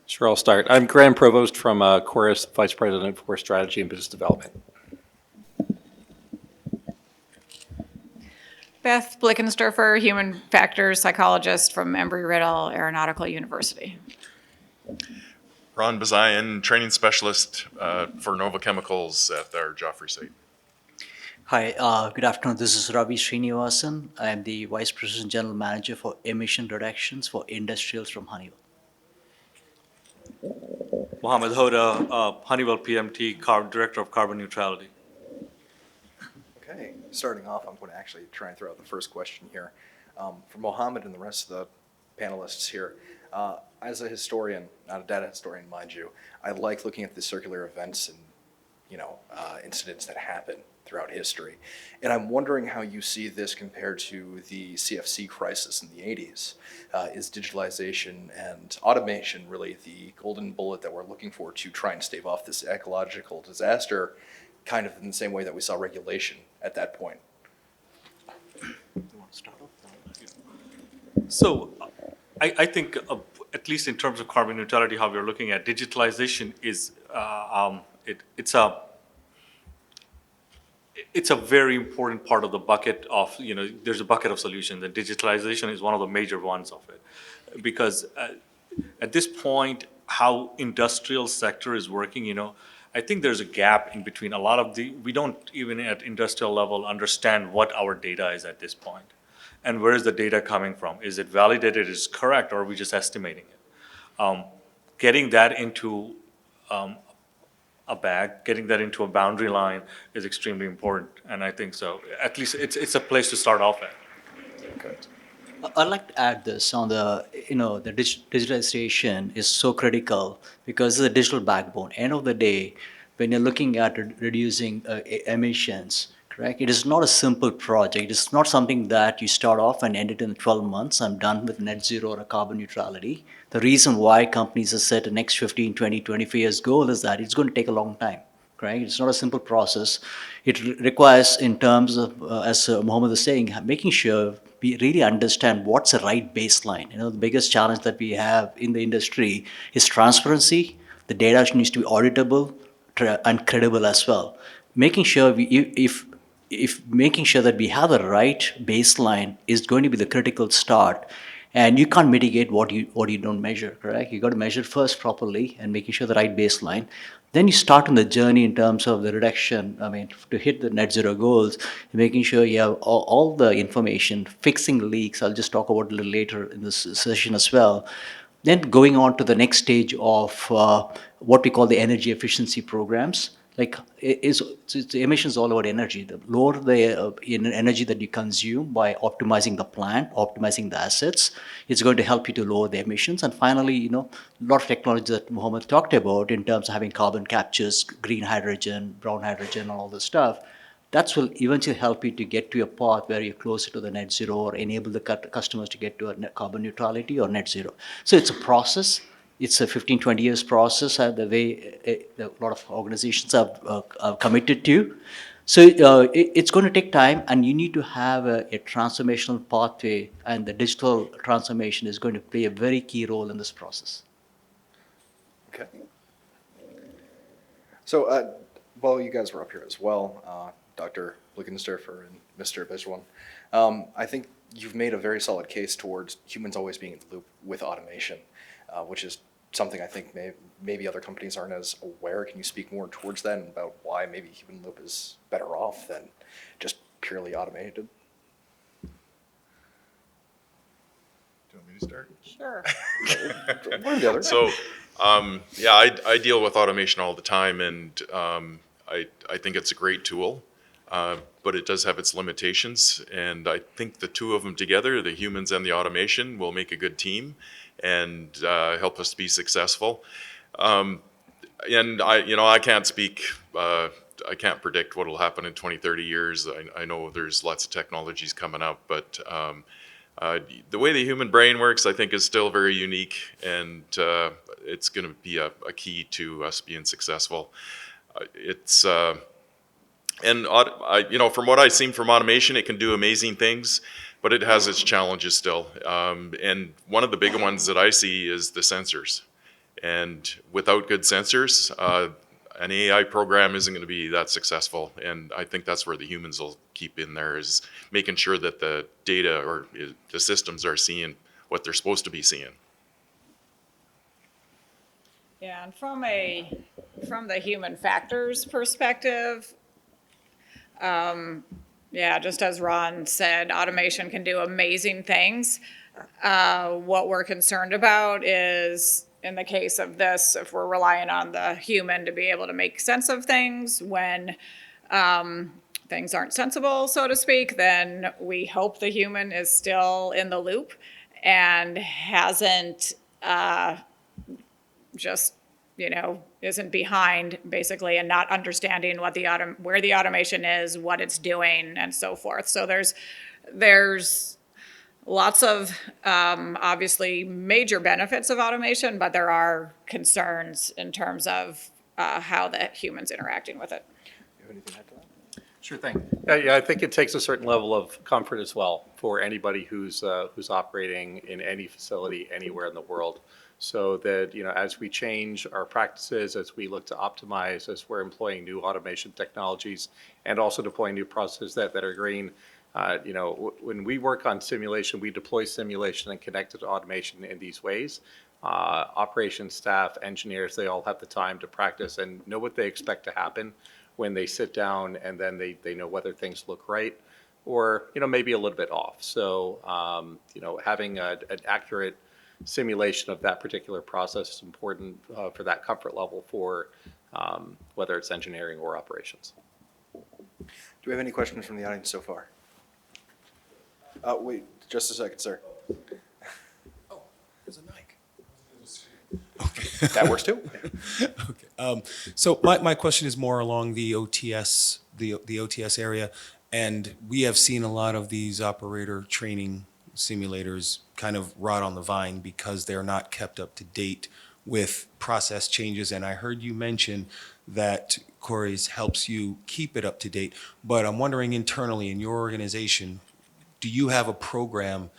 Sure, I'll start. I'm Graham Provost from Chorus, Vice President for Strategy and Business Development. Beth Blickensderfer, Human Factors Psychologist from Embry-Riddle Aeronautical University. Ron Bazayan, Training Specialist for Nova Chemicals at our Joffrey site. Hi, good afternoon. This is Ravi Srinivasan. I am the Vice President General Manager for Emission Reductions for Industrials from Honeywell. Mohammed Hoda, Honeywell PMT, Director of Carbon Neutrality. Okay, starting off, I'm going to actually try and throw out the first question here. For Mohammed and the rest of the panelists here, as a historian, not a data historian, mind you, I like looking at the circular events and incidents that happen throughout history. And I'm wondering how you see this compared to the CFC crisis in the 80s. Is digitalization and automation really the golden bullet that we're looking for to try and stave off this ecological disaster, kind of in the same way that we saw regulation at that point? So I think, at least in terms of carbon neutrality, how we're looking at digitalization is, it's a very important part of the bucket of, there's a bucket of solutions, and digitalization is one of the major ones of it. Because at this point, how industrial sector is working, I think there's a gap in between a lot of we don't even at industrial level understand what our data is at this point. And where is the data coming from? Is it validated, is correct, or are we just estimating it? Getting that into a bag, getting that into a boundary line is extremely important, and I think so. At least it's a place to start off at. Okay. I'd like to add this on the digitalization is so critical because it's a digital backbone. End of the day, when you're looking at reducing emissions, correct? It is not a simple project. It's not something that you start off and end it in 12 months. I'm done with net zero or carbon neutrality. The reason why companies have set a next 15, 20, 25 years goal is that it's going to take a long time. Right? It's not a simple process. It requires, in terms of, as Mohammed was saying, making sure we really understand what's the right baseline. The biggest challenge that we have in the industry is transparency. The data needs to be auditable and credible as well. Making sure making sure that we have the right baseline is going to be the critical start. And you can't mitigate what you don't measure, correct? You got to measure first properly and making sure the right baseline. Then you start on the journey in terms of the reduction. I mean, to hit the net zero goals, making sure you have all the information, fixing leaks. I'll just talk about it a little later in this session as well. Then going on to the next stage of what we call the energy efficiency programs. Like it's emissions all about energy. The lower the energy that you consume by optimizing the plant, optimizing the assets, it's going to help you to lower the emissions. And finally, a lot of technology that Mohammed talked about in terms of having carbon captures, green hydrogen, brown hydrogen, all this stuff. That will eventually help you to get to a path where you're closer to the net zero or enable the customers to get to a carbon neutrality or net zero. So it's a process. It's a 15, 20 years process, the way a lot of organizations are committed to. So it's going to take time, and you need to have a transformational pathway, and the digital transformation is going to play a very key role in this process. Okay. So while you guys were up here as well, Dr. Blickensderfer and Mr. Bijwan, I think you've made a very solid case towards humans always being in the loop with automation, which is something I think maybe other companies aren't as aware. Can you speak more towards that and about why maybe human loop is better off than just purely automated? Do you want me to start? Sure. One or the other. So, I deal with automation all the time, and I think it's a great tool, but it does have its limitations. And I think the two of them together, the humans and the automation, will make a good team and help us be successful. And I can't speak. I can't predict what will happen in 20, 30 years. I know there's lots of technologies coming up, but the way the human brain works, I think, is still very unique, and it's going to be a key to us being successful. From what I've seen from automation, it can do amazing things, but it has its challenges still. And one of the big ones that I see is the sensors. And without good sensors, an AI program isn't going to be that successful. And I think that's where the humans will keep in there, is making sure that the data or the systems are seeing what they're supposed to be seeing. Yeah, and from the human factors perspective, yeah, just as Ron said, automation can do amazing things. What we're concerned about is, in the case of this, if we're relying on the human to be able to make sense of things when things aren't sensible, so to speak, then we hope the human is still in the loop and hasn't just, isn't behind basically and not understanding what where the automation is, what it's doing, and so forth. So there's lots of obviously major benefits of automation, but there are concerns in terms of how the human's interacting with it. You have anything to add to that? Sure thing. Yeah, I think it takes a certain level of comfort as well for anybody who's operating in any facility anywhere in the world. So that, as we change our practices, as we look to optimize, as we're employing new automation technologies and also deploying new processes that are green, when we work on simulation, we deploy simulation and connect it to automation in these ways. Operations staff, engineers, they all have the time to practice and know what they expect to happen when they sit down, and then they know whether things look right or, maybe a little bit off. So, having an accurate simulation of that particular process is important for that comfort level for whether it's engineering or operations. Do we have any questions from the audience so far? Wait, just a second, sir. Oh, there's a mic. That works too. Okay. So my question is more along the OTS, the OTS area, and we have seen a lot of these operator training simulators kind of rot on the vine because they're not kept up to date with process changes. And I heard you mention that Corey's helps you keep it up to date. But I'm wondering, internally in your organization, do you have a program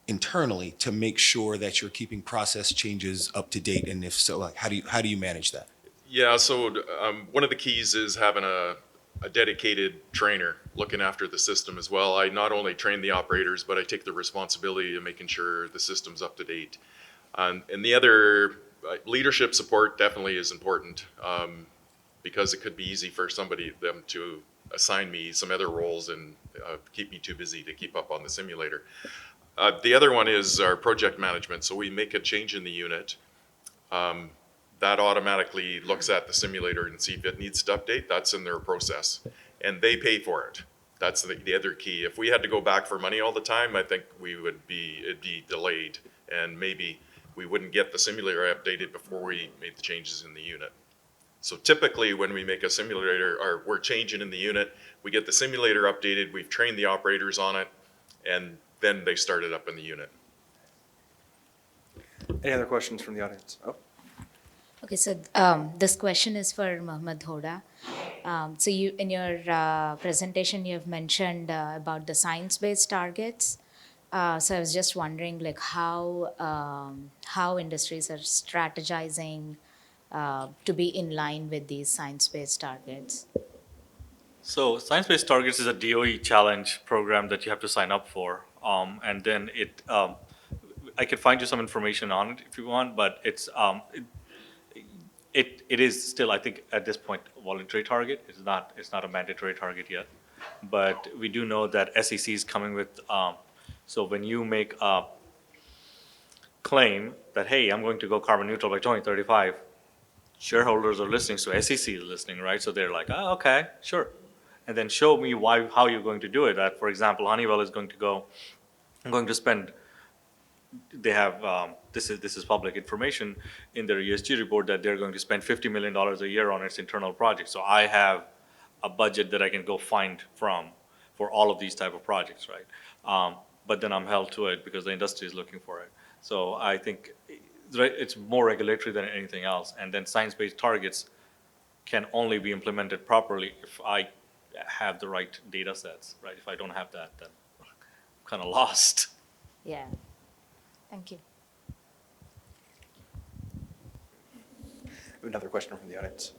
internally to make sure that you're keeping process changes up to date? And if so, like, how do you manage that? Yeah, so one of the keys is having a dedicated trainer looking after the system as well. I not only train the operators, but I take the responsibility of making sure the system's up to date. And the other leadership support definitely is important, because it could be easy for them to assign me some other roles and keep me too busy to keep up on the simulator. The other one is our project management. So we make a change in the unit. That automatically looks at the simulator and see if it needs to update. That's in their process. And they pay for it. That's the other key. If we had to go back for money all the time, I think it'd be delayed. And maybe we wouldn't get the simulator updated before we made the changes in the unit. So typically when we make a simulator, or we're changing in the unit, we get the simulator updated, we've trained the operators on it, and then they start it up in the unit. Any other questions from the audience? Oh. Okay, so this question is for Mohammed Hoda. So you, in your presentation, you have mentioned about the science-based targets. So I was just wondering, like, how industries are strategizing to be in line with these science-based targets. So science-based targets is a DOE challenge program that you have to sign up for, and then I could find you some information on it if you want, but it is still, I think, at this point, a voluntary target. It's not a mandatory target yet, but we do know that SEC is coming with. So when you make a claim that, hey, I'm going to go carbon neutral by 2035, shareholders are listening, so SEC is listening, right? So they're like, oh, okay, sure. And then show me how you're going to do it. That, for example, Honeywell is going to spend. They have this is public information in their ESG report that they're going to spend $50 million a year on its internal projects. So I have a budget that I can go find for all of these type of projects, right? But then I'm held to it because the industry is looking for it. So I think it's more regulatory than anything else. And then science-based targets can only be implemented properly if I have the right data sets, right? If I don't have that, then I'm kind of lost. Yeah. Thank you. Another question from the audience.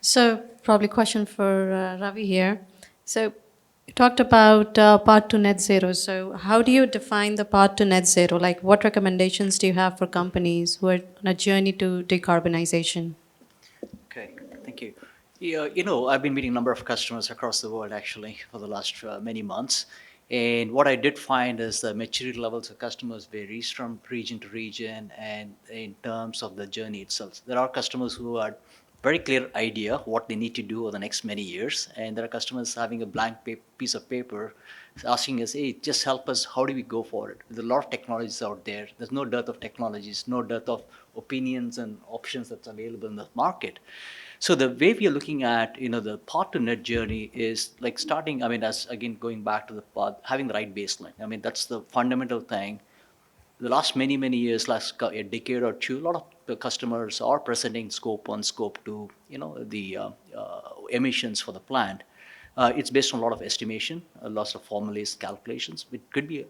So probably question for Ravi here. So you talked about path to net zero. So how do you define the path to net zero? Like what recommendations do you have for companies who are on a journey to decarbonization? Okay, thank you. Yeah, I've been meeting a number of customers across the world actually for the last many months. And what I did find is the maturity levels of customers varies from region to region and in terms of the journey itself. There are customers who are very clear idea what they need to do over the next many years. And there are customers having a blank piece of paper asking us, hey, just help us, how do we go forward? There's a lot of technologies out there. There's no dearth of technologies, no dearth of opinions and options that's available in the market. So the way we are looking at, the path to net journey is like starting, as again, going back to the path, having the right baseline. That's the fundamental thing. The last many years, last a decade or two, a lot of the customers are presenting scope 1, scope 2, the emissions for the plant. It's based on a lot of estimation, a lot of formulas, calculations. It could be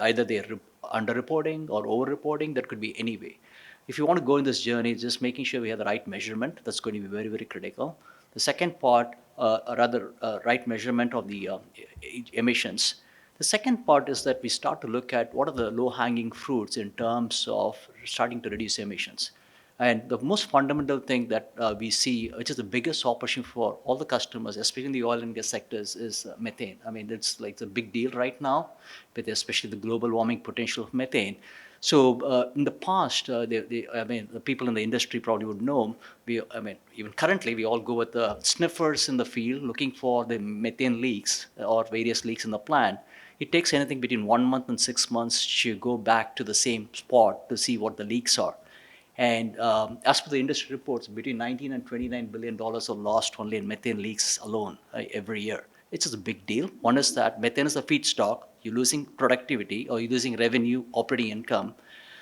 either they're under-reporting or over-reporting. That could be any way. If you want to go in this journey, just making sure we have the right measurement, that's going to be very critical. The second part, right measurement of the emissions. The second part is that we start to look at what are the low-hanging fruits in terms of starting to reduce emissions. And the most fundamental thing that we see, which is the biggest opportunity for all the customers, especially in the oil and gas sectors, is methane. It's like a big deal right now, with especially the global warming potential of methane. So in the past, the people in the industry probably would know. Even currently, we all go with the sniffers in the field looking for the methane leaks or various leaks in the plant. It takes anything between 1 month and 6 months to go back to the same spot to see what the leaks are. And as per the industry reports, between 19 and $29 billion are lost only in methane leaks alone every year. It's just a big deal. One is that methane is a feedstock. You're losing productivity or you're losing revenue, operating income.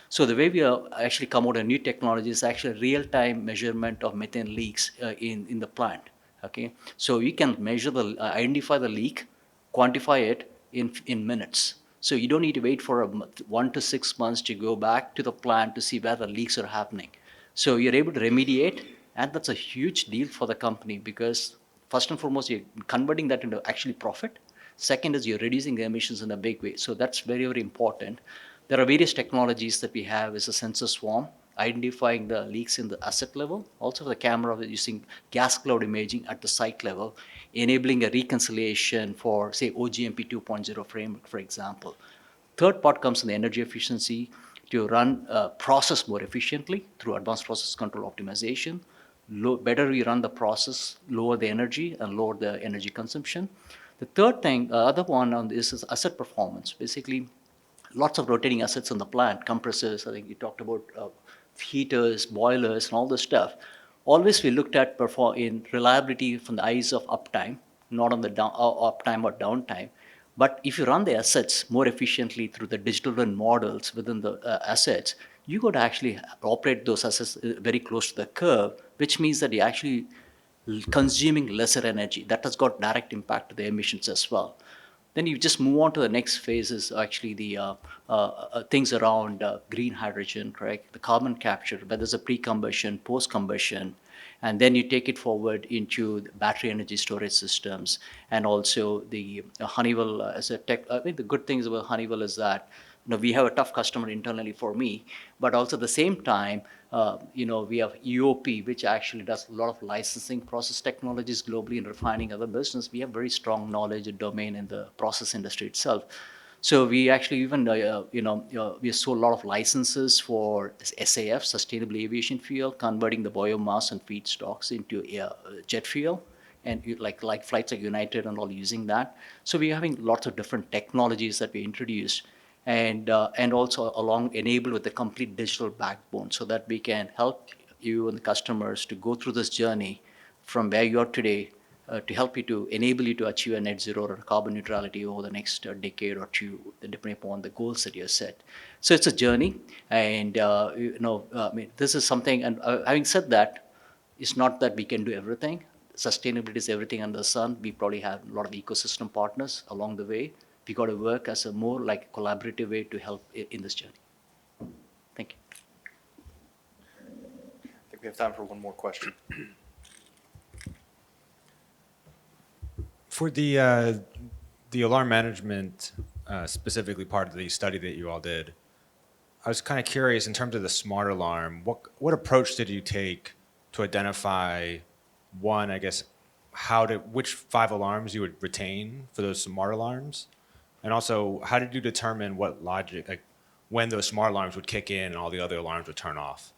So the way we are actually come out with new technology is actually real-time measurement of methane leaks in the plant. Okay, so you can measure identify the leak, quantify it in minutes. So you don't need to wait for 1 to 6 months to go back to the plant to see where the leaks are happening. So you're able to remediate, and that's a huge deal for the company because first and foremost, you're converting that into actually profit. Second is you're reducing the emissions in a big way. So that's very important. There are various technologies that we have as a sensor swarm, identifying the leaks in the asset level, also the camera using gas cloud imaging at the site level, enabling a reconciliation for, say, OGMP 2.0 framework, for example. Third part comes in the energy efficiency to run a process more efficiently through advanced process control optimization. Better we run the process, lower the energy and lower the energy consumption. The third thing, other one on this is asset performance. Basically, lots of rotating assets in the plant, compressors, I think you talked about heaters, boilers, and all this stuff. Always we looked at in reliability from the eyes of uptime, not on the uptime or downtime. But if you run the assets more efficiently through the digital twin models within the assets, you could actually operate those assets very close to the curve, which means that you're actually consuming lesser energy. That has got direct impact to the emissions as well. Then you just move on to the next phase is actually the things around green hydrogen, correct? The carbon capture, whether it's a pre-combustion, post-combustion, and then you take it forward into the battery energy storage systems and also the Honeywell as a tech. I think the good things about Honeywell is that we have a tough customer internally for me, but also at the same time, we have EOP, which actually does a lot of licensing process technologies globally in refining other business. We have very strong knowledge and domain in the process industry itself. So we actually even, we sold a lot of licenses for SAF, Sustainable Aviation Fuel, converting the biomass and feedstocks into jet fuel. And like flights like United and all using that. So we're having lots of different technologies that we introduced and also enabled with the complete digital backbone so that we can help you and the customers to go through this journey from where you are today to help you to enable you to achieve a net zero or carbon neutrality over the next decade or two, depending upon the goals that you have set. So it's a journey, and this is something. And having said that, it's not that we can do everything. Sustainability is everything under the sun. We probably have a lot of ecosystem partners along the way. We got to work as a more like collaborative way to help in this journey. Thank you. We have time for one more question. For the alarm management, specifically part of the study that you all did, I was kind of curious in terms of the smart alarm, what approach did you take to identify one, I guess, which 5 alarms you would retain for those smart alarms? And also, how did you determine what logic, like when those smart alarms would kick in and all the other alarms would turn off?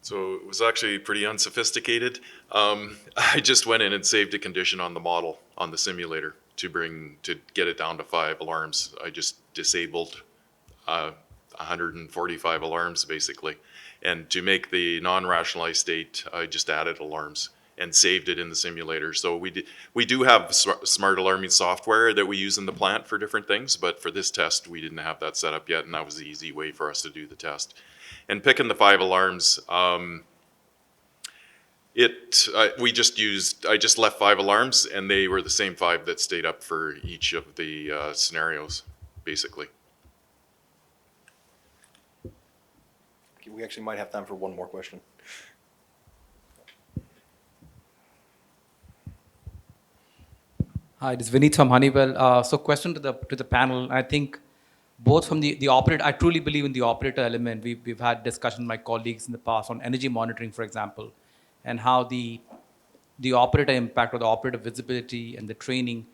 So it was actually pretty unsophisticated. I just went in and saved a condition on the model, on the simulator, to get it down to 5 alarms. I just disabled 145 alarms basically. And to make the non-rationalized state, I just added alarms and saved it in the simulator. So we do have smart alarming software that we use in the plant for different things, but for this test, we didn't have that set up yet, and that was the easy way for us to do the test. And picking the 5 alarms, I just left 5 alarms, and they were the same 5 that stayed up for each of the scenarios, basically. Okay, we actually might have time for one more question. Hi, this is Vineet from Honeywell. So question to the panel. I think both from the operator, I truly believe in the operator element. We've had discussion with my colleagues in the past on energy monitoring, for example, and how the operator impact or the operator visibility and the training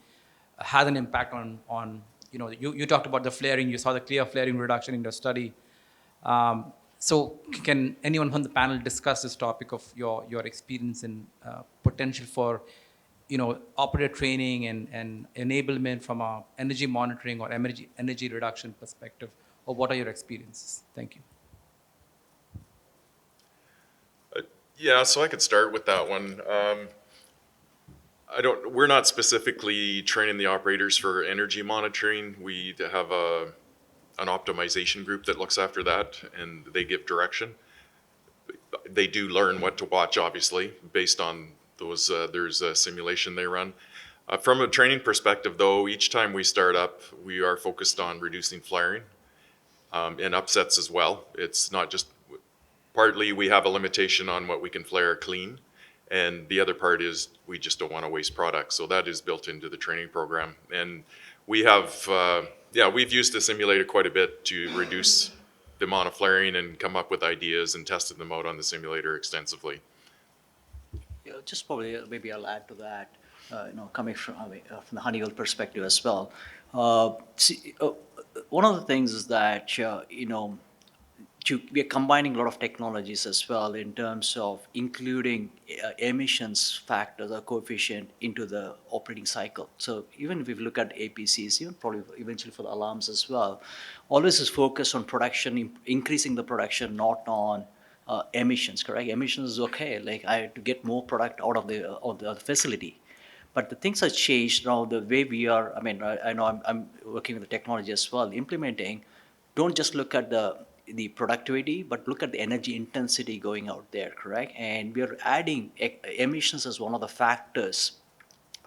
has an impact on you talked about the flaring, you saw the clear flaring reduction in the study. So can anyone from the panel discuss this topic of your experience and potential for operator training and enablement from a energy monitoring or energy reduction perspective, or what are your experiences? Thank you. Yeah, so I could start with that one. We're not specifically training the operators for energy monitoring. We have an optimization group that looks after that, and they give direction. They do learn what to watch, obviously, based on those. There's a simulation they run. From a training perspective, though, each time we start up, we are focused on reducing flaring and upsets as well. It's not just partly we have a limitation on what we can flare clean, and the other part is we just don't want to waste products. So that is built into the training program, and we have we've used the simulator quite a bit to reduce the amount of flaring and come up with ideas and tested them out on the simulator extensively. Yeah, just probably maybe I'll add to that, coming from the Honeywell perspective as well. One of the things is that, we are combining a lot of technologies as well in terms of including emissions factors or coefficient into the operating cycle. So even if we look at APCs, even probably eventually for the alarms as well, always is focused on production, increasing the production, not on emissions, correct? Emissions is okay, like I have to get more product out of the facility. But the things have changed now, the way we are, I know I'm working with the technology as well, implementing, don't just look at the productivity, but look at the energy intensity going out there, correct? And we are adding emissions as one of the factors.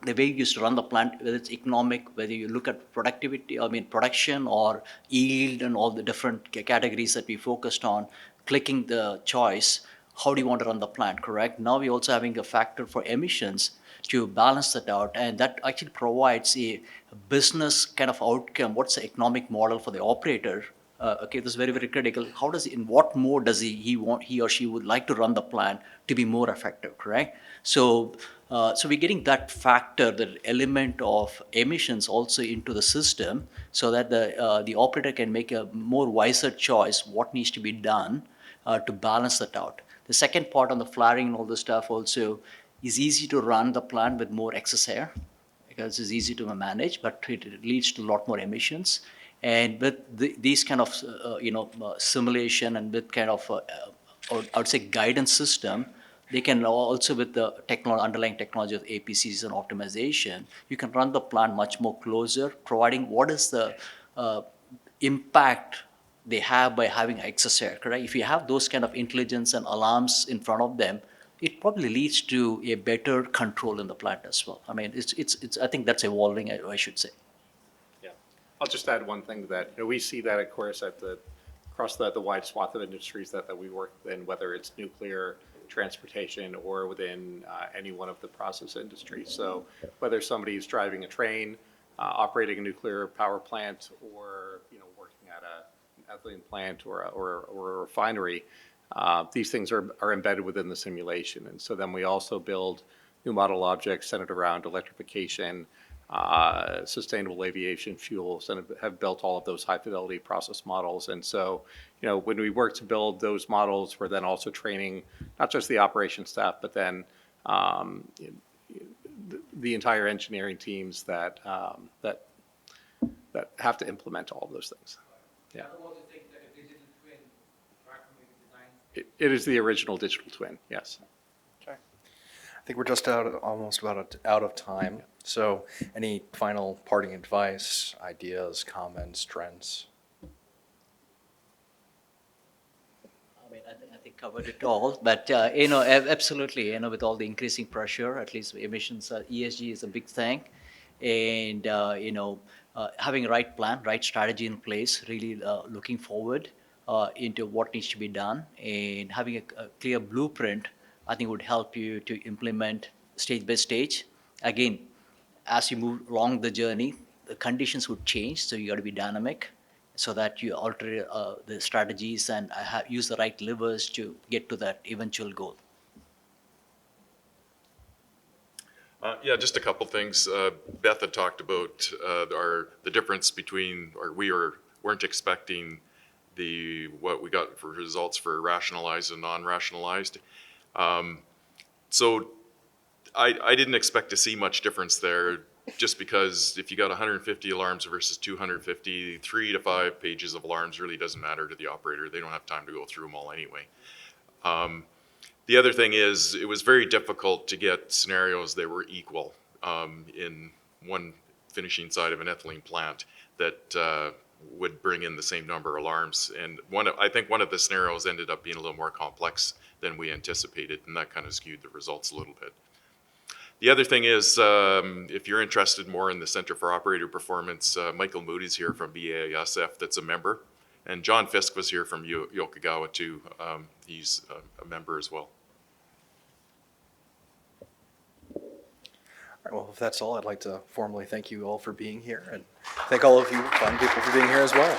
The way you used to run the plant, whether it's economic, whether you look at productivity, production or yield and all the different categories that we focused on, clicking the choice, how do you want to run the plant, correct? Now we're also having a factor for emissions to balance that out, and that actually provides a business kind of outcome. What's the economic model for the operator? Okay, this is very, very critical. How does in what mode does he or she would like to run the plant to be more effective, correct? So we're getting that factor, the element of emissions also into the system, so that the operator can make a more wiser choice what needs to be done to balance that out. The second part on the flaring and all this stuff also is easy to run the plant with more excess air because it's easy to manage, but it leads to a lot more emissions. And with these kind of simulation and with kind of I would say guidance system, they can also with the underlying technology of APCs and optimization, you can run the plant much more closer, providing what is the impact they have by having excess air, correct? If you have those kind of intelligence and alarms in front of them, it probably leads to a better control in the plant as well. I mean, it's I think that's evolving, I should say. Yeah, I'll just add one thing to that. We see that, of course, at the across the wide swath of industries that we work in, whether it's nuclear, transportation, or within any one of the process industries. So whether somebody's driving a train, operating a nuclear power plant, or working at an ethylene plant or a refinery, these things are embedded within the simulation. And so then we also build new model objects centered around electrification, sustainable aviation fuels, and have built all of those high fidelity process models. And so, when we work to build those models, we're then also training not just the operation staff, but then the entire engineering teams that have to implement all of those things. Yeah. It is the original digital twin, yes. Okay. I think we're just almost about out of time. So any final parting advice, ideas, comments, trends? I mean, I think covered it all, but absolutely, with all the increasing pressure, at least emissions, ESG is a big thing, and having a right plan, right strategy in place, really looking forward into what needs to be done, and having a clear blueprint, I think would help you to implement stage by stage. Again, as you move along the journey, the conditions would change, so you got to be dynamic so that you alter the strategies and use the right levers to get to that eventual goal. Yeah, just a couple things. Beth had talked about the difference between, or weren't expecting what we got for results for rationalized and non-rationalized. So I didn't expect to see much difference there, just because if you got 150 alarms versus 250, 3 to 5 pages of alarms really doesn't matter to the operator. They don't have time to go through them all anyway. The other thing is, it was very difficult to get scenarios that were equal in one finishing side of an ethylene plant that would bring in the same number of alarms. And I think one of the scenarios ended up being a little more complex than we anticipated, and that kind of skewed the results a little bit. The other thing is, if you're interested more in the Center for Operator Performance, Michael Moody's here from BASF that's a member, and John Fisk was here from Yokogawa too. He's a member as well. All right, well, if that's all, I'd like to formally thank you all for being here, and thank all of you fine people for being here as well.